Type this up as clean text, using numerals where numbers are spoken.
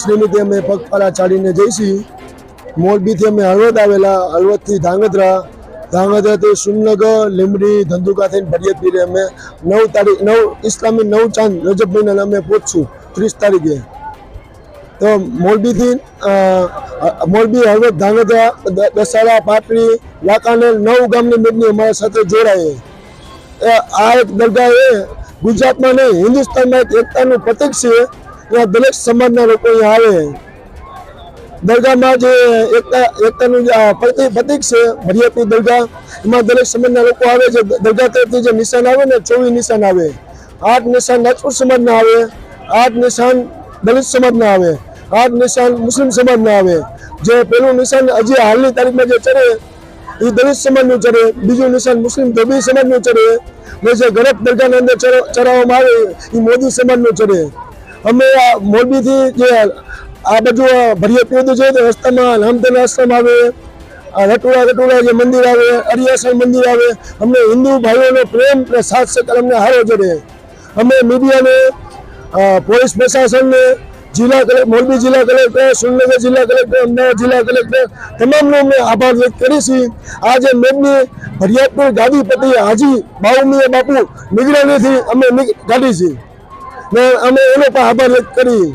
નિમિત્તે અમે પગપાળા ચાલીને જઈશું। મોરબીથી અમે હળવદ આવેલા, હળવદથી ધાંગધ્રા, ધાંગધ્રાથી સુરનગર, લીંબડી, ધંધુકા થઈને ભરિયત પીરે અમે 9 ઇસ્લામી 9 ચાંદ રજબ મહિનાના અમે પહોંચશું 30 તારીખે। તો મોરબી હળવદ ધાંગધ્રા દસાડા પાટડી વાંકાનેર 9 ગામની મેદની અમારા સાથે જોડાય। આ એક દરગાહ એ ગુજરાતમાં નહીં હિન્દુસ્તાનમાં એક એકતાનું પ્રતીક છે। यहाँ दलित समाज लोग आवे दरगाह जो एकता प्रतीक से भरियापी दरगाह में दलित समाज लोग आवे दरगाह तरफ जो निशान आवे ने 24 निशान आवे। 8 निशान राजपूत समाज ना आवे, 8 निशान दलित समाज ना आवे, 8 निशान मुस्लिम समाज ना आवे। जो पहलू निशान हजी हालनी तारीख में जो चढ़े ये दलित समाज नु चढ़े, बीजू निशान मुस्लिम धोबी समाज नु चढ़े ने जो गलत दरगाह ने अंदर चढ़ाववामां आवे ये मोदी समाज नु चढ़े। અમે મોરબીથી જે આ બાજુ ભરિયાપી છે તો રસ્તામાં રામધન આશ્રમ આવે, રટુડા જે મંદિર આવે, અરિયાસણ મંદિર આવે। અમને હિન્દુ ભાઈઓનો પ્રેમ સાથ સહકાર અમને હારો જડે। અમે મીડિયાને, પોલીસ પ્રશાસનને, મોરબી જિલ્લા કલેક્ટર, સુરનગર જિલ્લા કલેક્ટર, અમદાવાદ જિલ્લા કલેક્ટર તમામનો અમે આભાર વ્યક્ત કરીશું। આજે મેદની ભરિયાપી ગાદીપતિ હાજી બાઉમિયા બાપુ નિગરાનીથી અમે કાઢી છે ને અમે એનો પણ આભાર વ્યક્ત કરી।